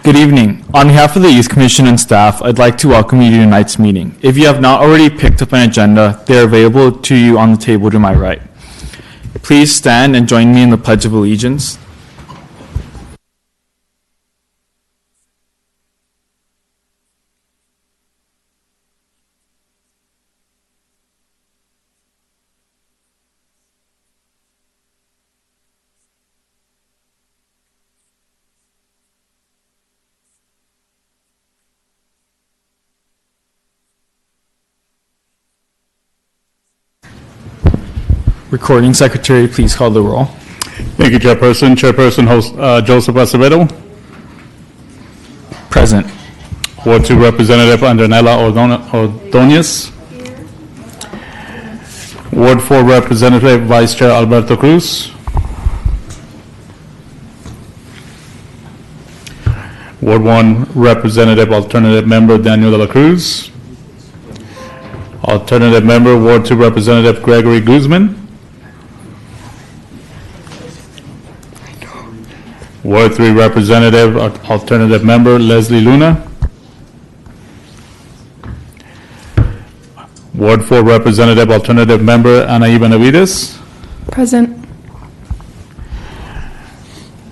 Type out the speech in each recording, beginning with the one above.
Good evening. On behalf of the Youth Commission and staff, I'd like to welcome you to tonight's meeting. If you have not already picked up an agenda, they are available to you on the table to my right. Please stand and join me in the Pledge of Allegiance. Recording Secretary, please call the roll. Thank you, Chairperson. Chairperson host, Joseph Acevedo. Present. Ward 2 Representative Andrenela Ordonez. Ward 4 Representative Vice Chair Alberto Cruz. Ward 1 Representative Alternative Member Daniel de la Cruz. Alternative Member Ward 2 Representative Gregory Guzman. Ward 3 Representative, Alternative Member Leslie Luna. Ward 4 Representative, Alternative Member Anaí Benavides. Present.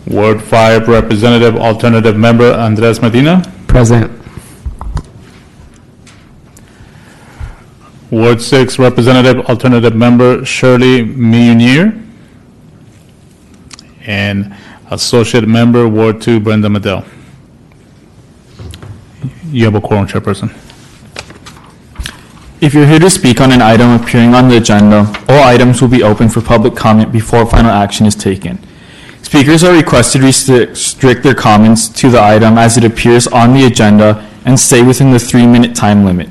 Ward 5 Representative, Alternative Member Andres Medina. Present. Ward 6 Representative, Alternative Member Shirley Meunier. And Associate Member, Ward 2, Brenda Medell. You have a quorum, Chairperson. If you're here to speak on an item appearing on the agenda, all items will be open for public comment before final action is taken. Speakers are requested to restrict their comments to the item as it appears on the agenda and stay within the 3-minute time limit.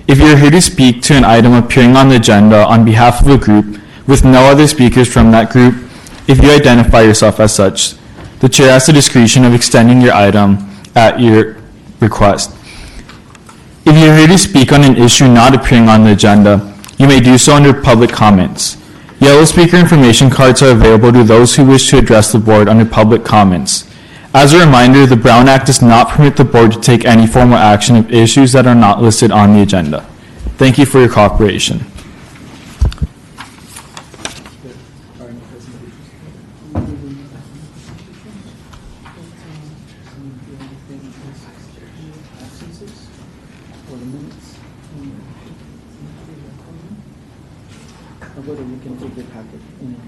If you're here to speak to an item appearing on the agenda on behalf of a group with no other speakers from that group, if you identify yourself as such, the chair has the discretion of extending your item at your request. If you're here to speak on an issue not appearing on the agenda, you may do so under public comments. Yellow speaker information cards are available to those who wish to address the board under public comments. As a reminder, the Brown Act does not permit the board to take any formal action of issues that are not listed on the agenda. Thank you for your cooperation. You can take your packet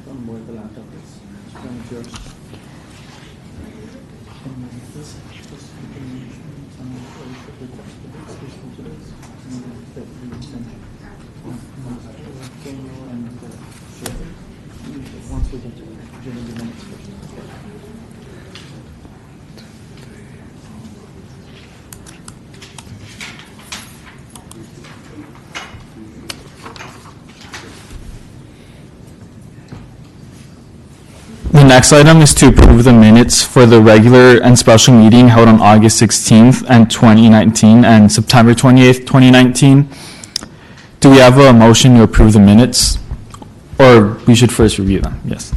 from where the laptop is. It's yours. Once we get to it, during the minutes. The next item is to approve the minutes for the regular and special meeting held on August 16th and 2019 and September 28th, 2019. Do we have a motion to approve the minutes? Or we should first review them? Yes.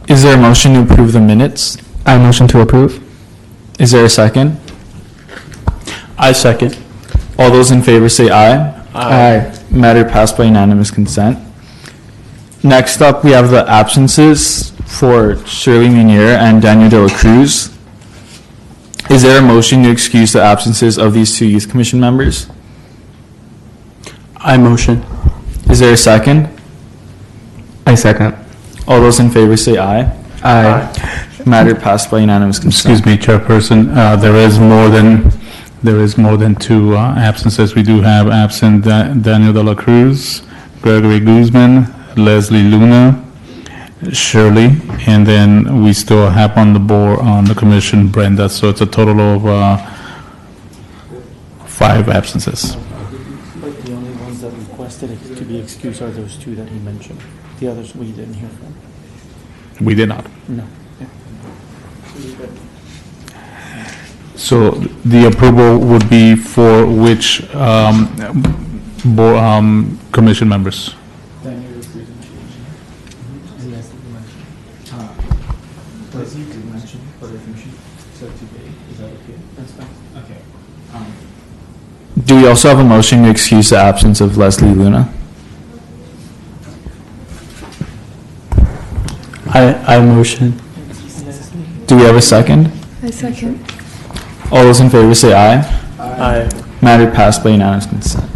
Is there a motion to approve the minutes? I motion to approve. Is there a second? I second. All those in favor say aye. Aye. Matter passed by unanimous consent. Next up, we have the absences for Shirley Munier and Daniel De La Cruz. Is there a motion to excuse the absences of these two youth commission members? I motion. Is there a second? I second. All those in favor say aye. Aye. Matter passed by unanimous consent. Excuse me, Chairperson, there is more than two absences. We do have absent Daniel De La Cruz, Gregory Guzman, Leslie Luna, Shirley, and then we still have on the board, on the commission, Brenda, so it's a total of 5 absences. But the only ones that requested it to be excused are those two that he mentioned. The others we didn't hear from. We did not. No. So the approval would be for which commission members? Leslie did mention, but I think she said today. Is that okay? That's fine. Okay. Do we also have a motion to excuse the absence of Leslie Luna? I motion. Do we have a second? I second. All those in favor say aye. Aye. Matter passed by unanimous consent.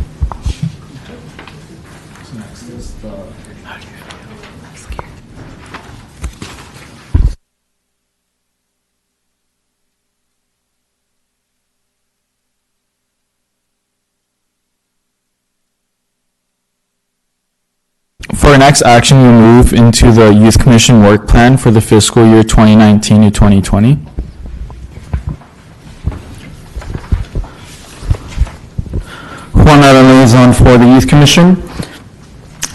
For our next action, we'll move into the Youth Commission work plan for the fiscal year 2019 to 2020. Juan Lara, liaison for the Youth Commission.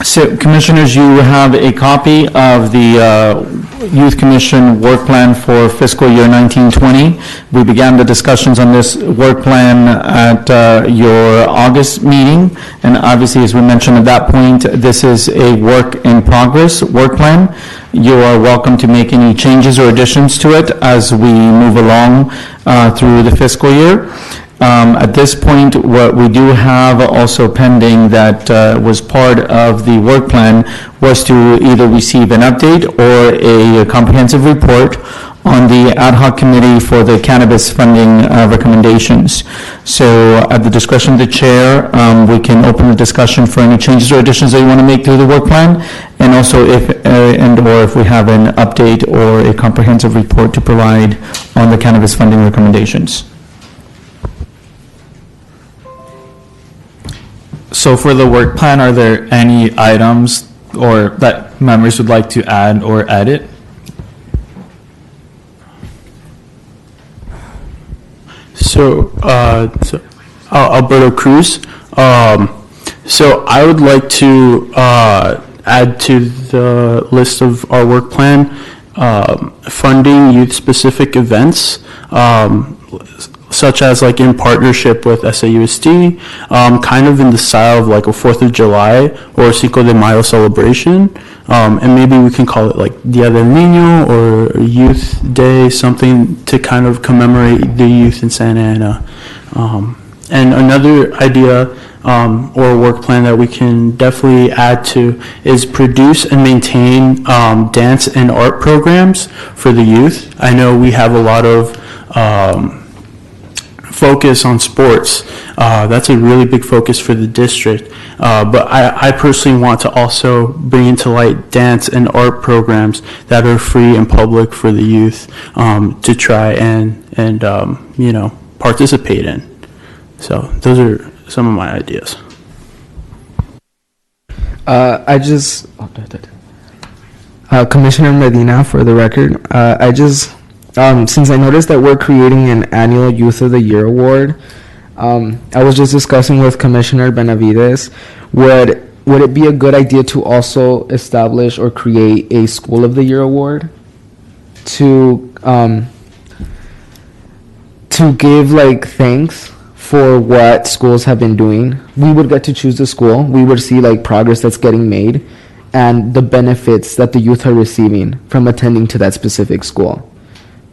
So, Commissioners, you have a copy of the Youth Commission work plan for fiscal year 1920. We began the discussions on this work plan at your August meeting, and obviously, as we mentioned at that point, this is a work in progress work plan. You are welcome to make any changes or additions to it as we move along through the fiscal year. At this point, what we do have also pending that was part of the work plan was to either receive an update or a comprehensive report on the ad hoc committee for the cannabis funding recommendations. So at the discretion of the chair, we can open the discussion for any changes or additions that you want to make to the work plan, and also if if we have an update or a comprehensive report to provide on the cannabis funding recommendations. So for the work plan, are there any items or that members would like to add or edit? So Alberto Cruz. So I would like to add to the list of our work plan funding youth-specific events, such as like in partnership with SAUSD, kind of in the style of like a 4th of July or Cinco de Mayo celebration. And maybe we can call it like Dia del Niño or Youth Day, something to kind of commemorate the youth in Santa Ana. And another idea or work plan that we can definitely add to is produce and maintain dance and art programs for the youth. I know we have a lot of focus on sports. That's a really big focus for the district. But I personally want to also bring into light dance and art programs that are free and public for the youth to try and participate in. So those are some of my ideas. Commissioner Medina, for the record, since I noticed that we're creating an annual Youth of the Year award, I was just discussing with Commissioner Benavides, would it be a good idea to also establish or create a School of the Year award to give like thanks for what schools have been doing? We would get to choose the school. We would see like progress that's getting made and the benefits that the youth are receiving from attending to that specific school.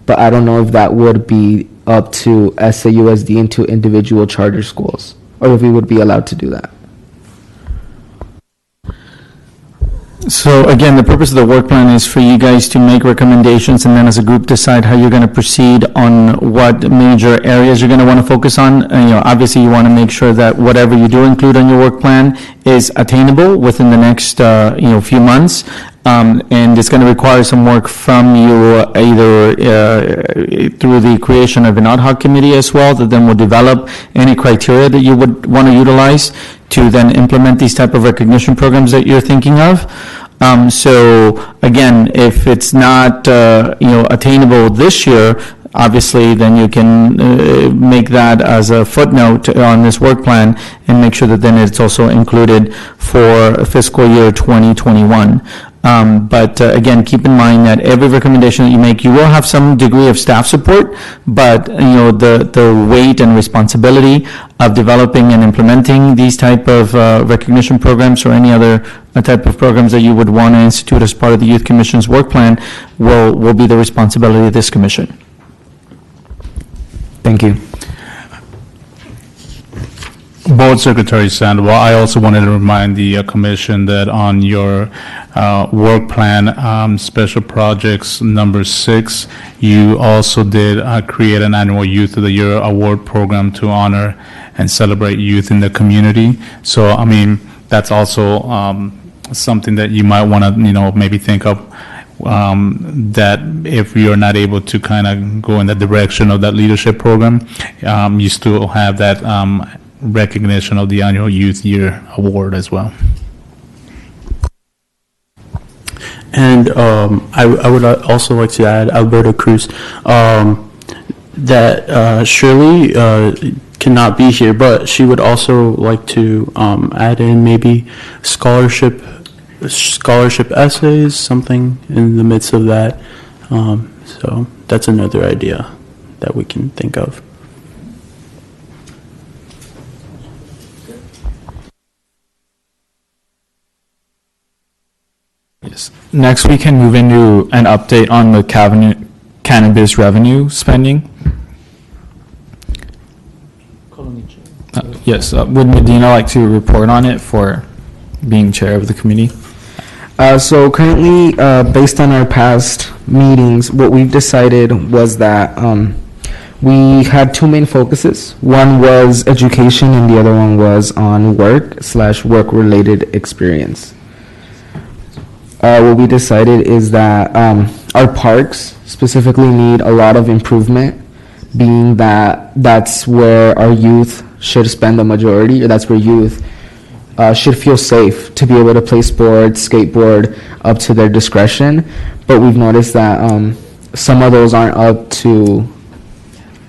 But I don't know if that would be up to SAUSD and to individual charter schools, or if we would be allowed to do that. So again, the purpose of the work plan is for you guys to make recommendations and then as a group decide how you're going to proceed on what major areas you're going to want to focus on. And, obviously you want to make sure that whatever you do include on your work plan is attainable within the next, few months. And it's going to require some work from you, either through the creation of an ad hoc committee as well, that then will develop any criteria that you would want to utilize to then implement these type of recognition programs that you're thinking of. So again, if it's not, attainable this year, obviously, then you can make that as a footnote on this work plan and make sure that then it's also included for fiscal year 2021. But again, keep in mind that every recommendation that you make, you will have some degree of staff support, but the weight and responsibility of developing and implementing these type of recognition programs or any other type of programs that you would want to institute as part of the Youth Commission's work plan will be the responsibility of this commission. Thank you. Board Secretary Sandoval, I also wanted to remind the commission that on your work plan, special projects number 6, you also did create an annual Youth of the Year award program to honor and celebrate youth in the community. So, I mean, that's also something that you might want to, maybe think of, that if you're not able to kind of go in the direction of that leadership program, you still have that recognition of the annual Youth Year Award as well. And I would also like to add, Alberto Cruz, that Shirley cannot be here, but she would also like to add in maybe scholarship essays, something in the midst of that. So that's another idea that we can think of. Yes. Next, we can move into an update on the cannabis revenue spending. Yes, would Medina like to report on it for being chair of the committee? So currently, based on our past meetings, what we've decided was that we had two main focuses. One was education and the other one was on work/work-related experience. What we decided is that our parks specifically need a lot of improvement, being that that's where our youth should spend the majority, or that's where youth should feel safe to be able to play sports, skateboard, up to their discretion. But we've noticed that some of those aren't up to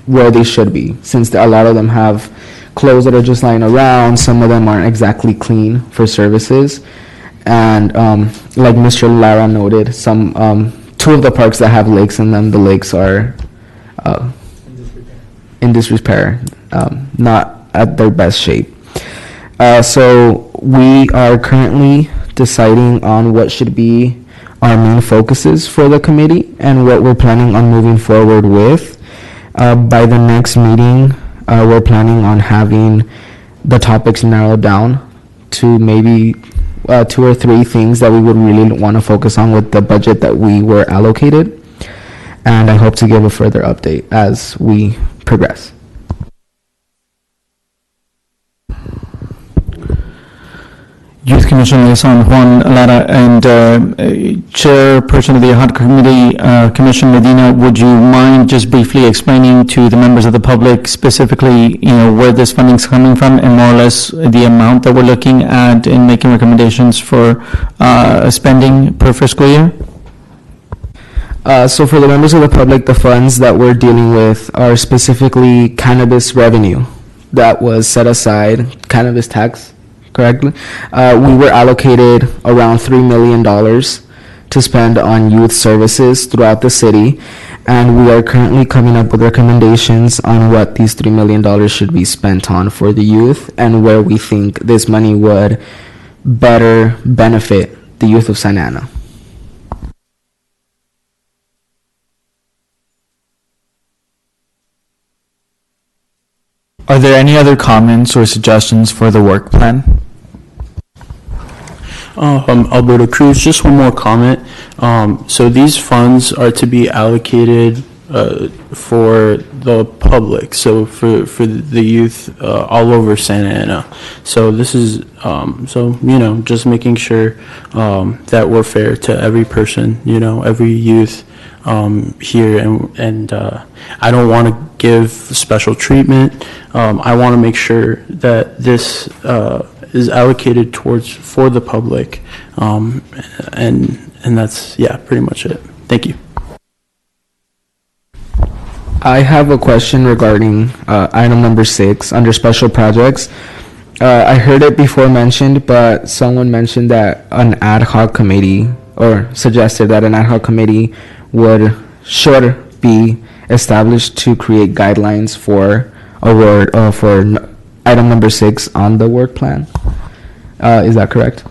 where they should be, since a lot of them have clothes that are just lying around. Some of them aren't exactly clean for services. And like Mr. Lara noted, two of the parks that have lakes in them, the lakes are in disrepair, not at their best shape. So we are currently deciding on what should be our main focuses for the committee and what we're planning on moving forward with. By the next meeting, we're planning on having the topics narrowed down to maybe 2 or 3 things that we would really want to focus on with the budget that we were allocated. And I hope to give a further update as we progress. Youth Commission Liaison Juan Lara and Chairperson of the Ad Hoc Committee, Commissioner Medina, would you mind just briefly explaining to the members of the public specifically, where this funding is coming from and more or less the amount that we're looking at in making recommendations for spending per fiscal year? So for the members of the public, the funds that we're dealing with are specifically cannabis revenue that was set aside, cannabis tax, correctly. We were allocated around $3 million to spend on youth services throughout the city, and we are currently coming up with recommendations on what these $3 million should be spent on for the youth and where we think this money would better benefit the youth of Santa Ana. Are there any other comments or suggestions for the work plan? Alberto Cruz. Just one more comment. So these funds are to be allocated for the public, so for the youth all over Santa Ana. So this is, just making sure that we're fair to every person, every youth here, and I don't want to give special treatment. I want to make sure that this is allocated for the public, and that's, pretty much it. Thank you. I have a question regarding item number 6 under special projects. I heard it before mentioned, but someone mentioned that an ad hoc committee, or suggested that an ad hoc committee should be established to create guidelines for item number 6 on the work plan. Is that correct?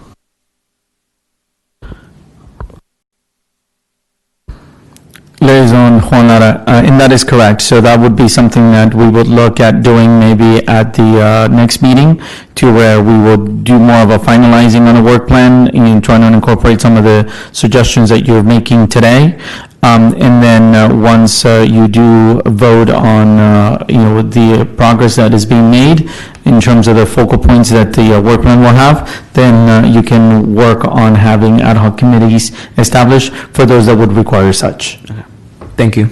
Liaison Juan Lara, and that is correct. So that would be something that we would look at doing maybe at the next meeting, to where we would do more of a finalizing on a work plan and trying to incorporate some of the suggestions that you're making today. And then once you do vote on the progress that is being made in terms of the focal points that the work plan will have, then you can work on having ad hoc committees established for those that would require such. Thank you.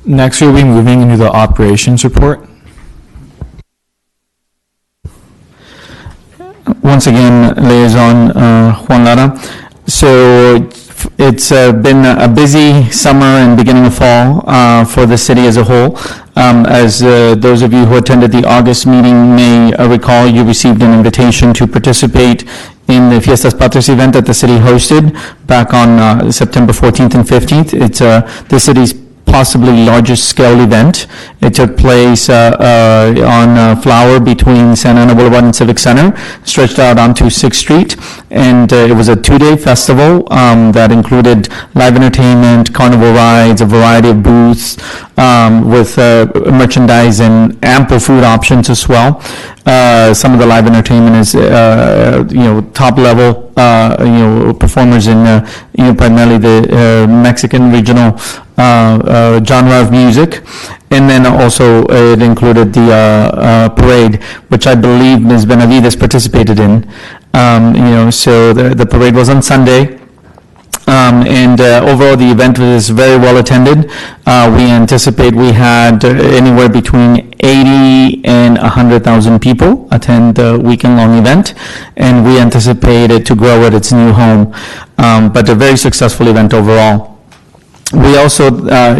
Next, we'll be moving into the operations report. Once again, Liaison Juan Lara. So it's been a busy summer and beginning of fall for the city as a whole. As those of you who attended the August meeting may recall, you received an invitation to participate in the Fiestas Patrias event that the city hosted back on September 14th and 15th. It's the city's possibly largest scale event. It took place on Flower between Santa Ana Boulevard and Civic Center, stretched out onto 6th Street, and it was a 2-day festival that included live entertainment, carnival rides, a variety of booths with merchandise and ample food options as well. Some of the live entertainment is, top level, performers in, primarily the Mexican regional genre of music. And then also it included the parade, which I believe Ms. Benavides participated in. So the parade was on Sunday. And overall, the event was very well attended. We anticipate we had anywhere between 80 and 100,000 people attend the weekend-long event, and we anticipate it to grow at its new home. But a very successful event overall. We also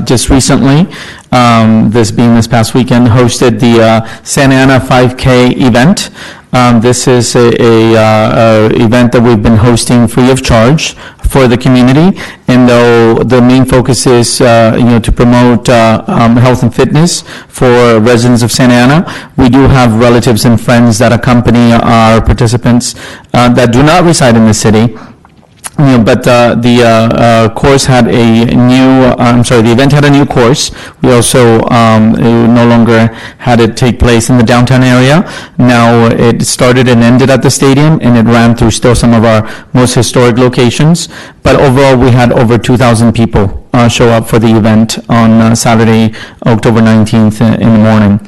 just recently, this past weekend, hosted the Santa Ana 5K event. This is a event that we've been hosting free of charge for the community, and though the main focus is to promote health and fitness for residents of Santa Ana, we do have relatives and friends that accompany our participants that do not reside in the city. But the course had the event had a new course. We also no longer had it take place in the downtown area. Now it started and ended at the stadium, and it ran through still some of our most historic locations. But overall, we had over 2,000 people show up for the event on Saturday, October 19th in the morning.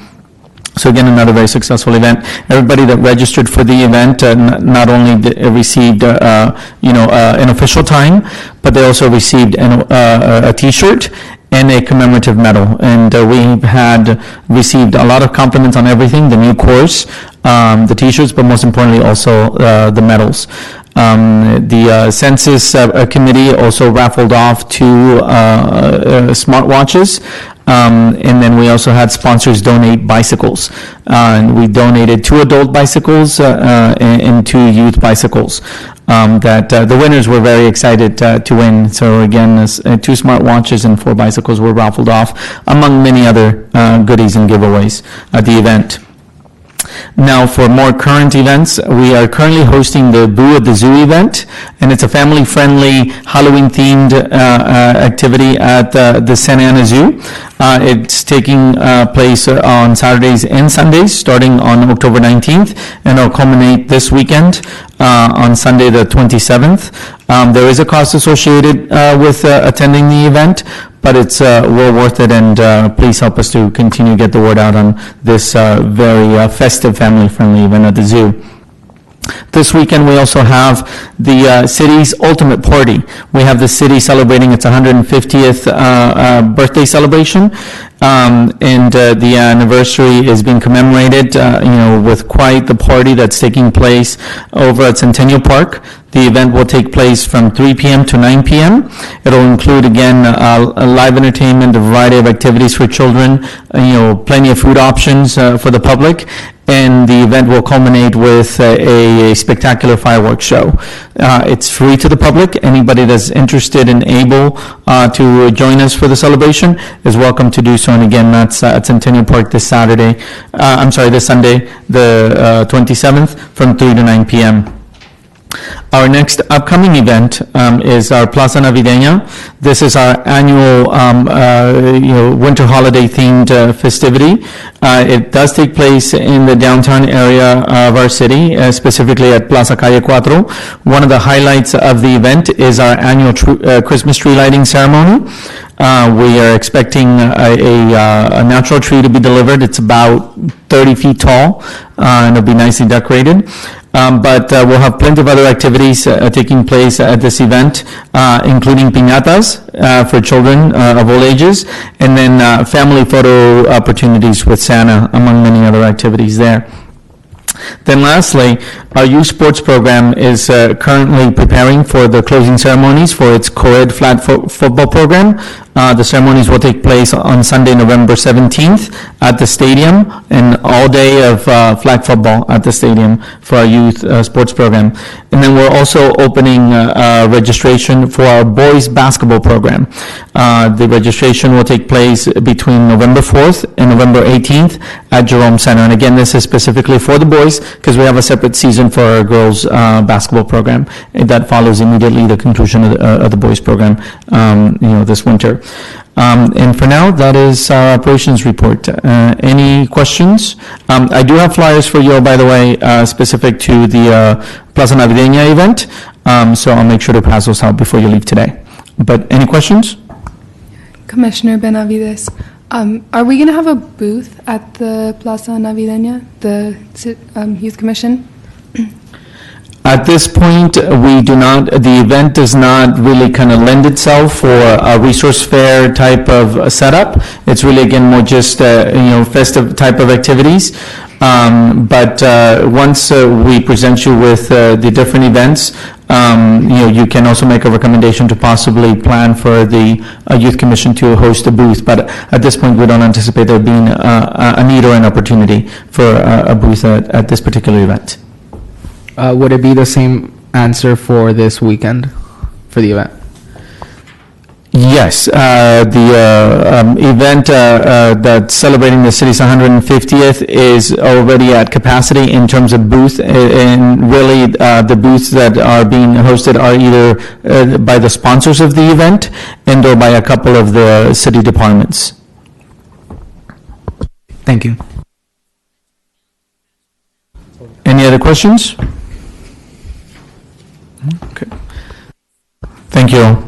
So again, another very successful event. Everybody that registered for the event not only received an official time, but they also received a T-shirt and a commemorative medal. And we had received a lot of compliments on everything: the new course, the T-shirts, but most importantly also the medals. The census committee also raffled off 2 smartwatches. And then we also had sponsors donate bicycles. And we donated 2 adult bicycles and 2 youth bicycles that the winners were very excited to win. So again, 2 smartwatches and 4 bicycles were raffled off, among many other goodies and giveaways at the event. Now, for more current events, we are currently hosting the Boo at the Zoo event, and it's a family-friendly, Halloween-themed activity at the Santa Ana Zoo. It's taking place on Saturdays and Sundays, starting on October 19th, and it'll culminate this weekend on Sunday, the 27th. There is a cost associated with attending the event, but it's well worth it, and please help us to continue to get the word out on this very festive, family-friendly event at the zoo. This weekend, we also have the city's ultimate party. We have the city celebrating its 150th birthday celebration, and the anniversary is being commemorated, with quite the party that's taking place over at Centennial Park. The event will take place from 3 p.m. to 9 p.m. It'll include, again, a live entertainment, a variety of activities for children, plenty of food options for the public, and the event will culminate with a spectacular fireworks show. It's free to the public. Anybody that's interested and able to join us for the celebration is welcome to do so. And again, that's at Centennial Park this Sunday, the 27th, from 3 to 9 p.m. Our next upcoming event is our Plaza Navideña. This is our annual, winter holiday-themed festivity. It does take place in the downtown area of our city, specifically at Plaza Calle 4. One of the highlights of the event is our annual Christmas tree lighting ceremony. We are expecting a natural tree to be delivered. It's about 30 feet tall, and it'll be nicely decorated. But we'll have plenty of other activities taking place at this event, including piñatas for children of all ages, and then family photo opportunities with Santa, among many other activities there. Then lastly, our youth sports program is currently preparing for the closing ceremonies for its co-ed flag football program. The ceremonies will take place on Sunday, November 17th at the stadium, and all day of flag football at the stadium for our youth sports program. And then we're also opening registration for our boys basketball program. The registration will take place between November 4th and November 18th at Jerome Center. And again, this is specifically for the boys because we have a separate season for our girls basketball program that follows immediately the conclusion of the boys program, this winter. And for now, that is our operations report. Any questions? I do have flyers for you all, by the way, specific to the Plaza Navideña event, so I'll make sure to pass those out before you leave today. But any questions? Commissioner Benavides, are we going to have a booth at the Plaza Navideña, the Youth Commission? At this point, we do not, the event does not really kind of lend itself for a resource fair type of setup. It's really, again, more just, festive type of activities. But once we present you with the different events, you can also make a recommendation to possibly plan for the Youth Commission to host a booth. But at this point, we don't anticipate there being a need or an opportunity for a booth at this particular event. Would it be the same answer for this weekend, for the event? Yes, the event that's celebrating the city's 150th is already at capacity in terms of booth, and really the booths that are being hosted are either by the sponsors of the event and or by a couple of the city departments. Thank you. Any other questions? Okay. Thank you all.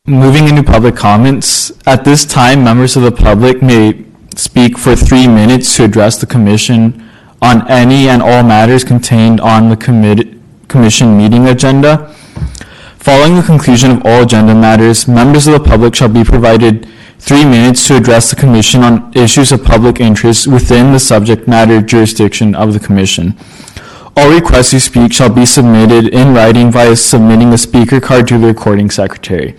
Moving into public comments, at this time, members of the public may speak for 3 minutes to address the commission on any and all matters contained on the commission meeting agenda. Following the conclusion of all agenda matters, members of the public shall be provided 3 minutes to address the commission on issues of public interest within the subject matter jurisdiction of the commission. All requests to speak shall be submitted in writing via submitting a speaker card to the recording secretary.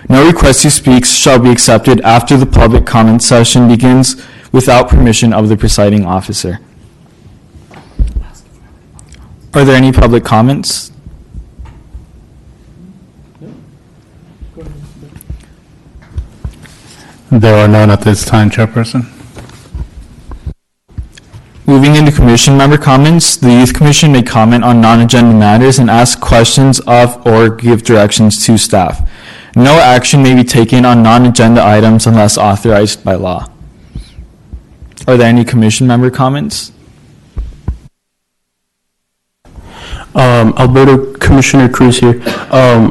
No request to speak shall be accepted after the public comment session begins without permission of the presiding officer. Are there any public comments? There are none at this time, Chairperson. Moving into commission member comments, the Youth Commission may comment on non-agenda matters and ask questions of or give directions to staff. No action may be taken on non-agenda items unless authorized by law. Are there any commission member comments? Alberto, Commissioner Cruz here. I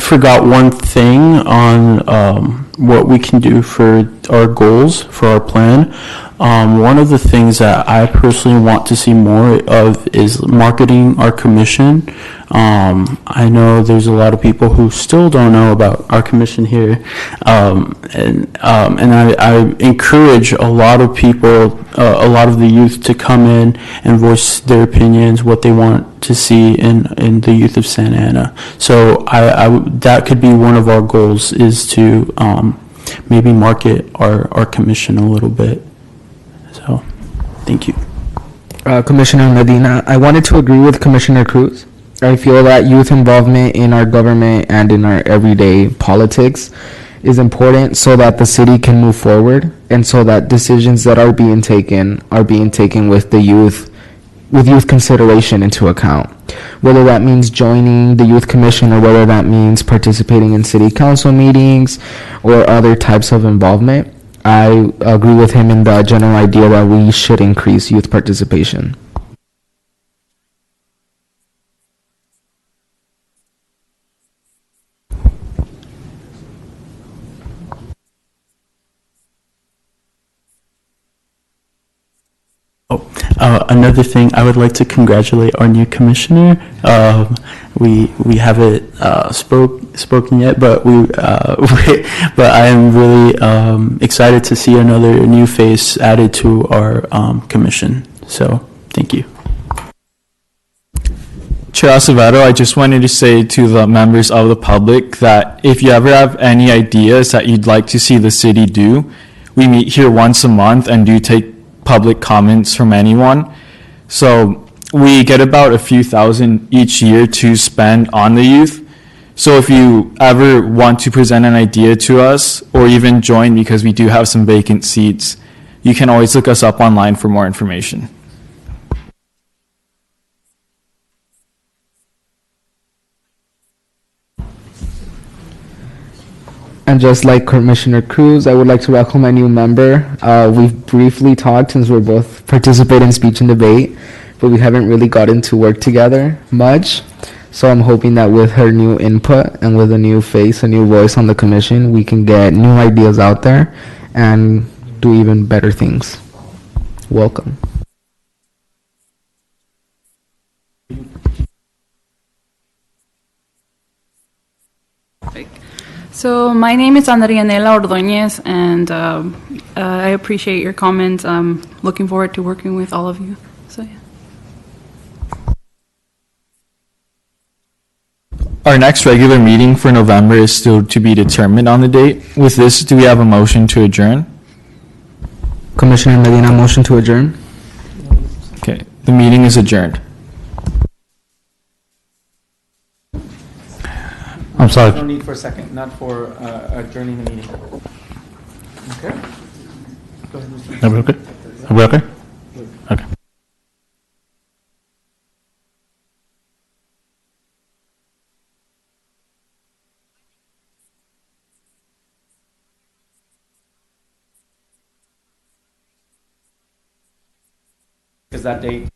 forgot one thing on what we can do for our goals, for our plan. One of the things that I personally want to see more of is marketing our commission. I know there's a lot of people who still don't know about our commission here. And I encourage a lot of people, a lot of the youth to come in and voice their opinions, what they want to see in the youth of Santa Ana. So that could be one of our goals, is to maybe market our commission a little bit. So, thank you. Commissioner Medina, I wanted to agree with Commissioner Cruz. I feel that youth involvement in our government and in our everyday politics is important so that the city can move forward and so that decisions that are being taken with youth consideration into account. Whether that means joining the youth commission or whether that means participating in city council meetings or other types of involvement, I agree with him in the general idea that we should increase youth participation. Another thing, I would like to congratulate our new commissioner. We haven't spoken yet, but but I am really excited to see another new face added to our commission. So, thank you. Chair Acevedo, I just wanted to say to the members of the public that if you ever have any ideas that you'd like to see the city do, we meet here once a month and do take public comments from anyone. So we get about a few thousand each year to spend on the youth. So if you ever want to present an idea to us or even join, because we do have some vacant seats, you can always look us up online for more information. And just like Commissioner Cruz, I would like to welcome a new member. We've briefly talked since we're both participate in speech and debate, but we haven't really gotten to work together much. So I'm hoping that with her new input and with a new face, a new voice on the commission, we can get new ideas out there and do even better things. Welcome. So my name is Andrianela Ordóñez, and I appreciate your comments. I'm looking forward to working with all of you. So yeah. Our next regular meeting for November is still to be determined on the date. With this, do we have a motion to adjourn? Commissioner Medina, motion to adjourn. Okay, the meeting is adjourned. I'm sorry. No need for a second, not for adjourning the meeting. Okay? Go ahead, Mr. Are we okay? Are we okay? Okay. Is that date?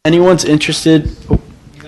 anyone's interested, oh,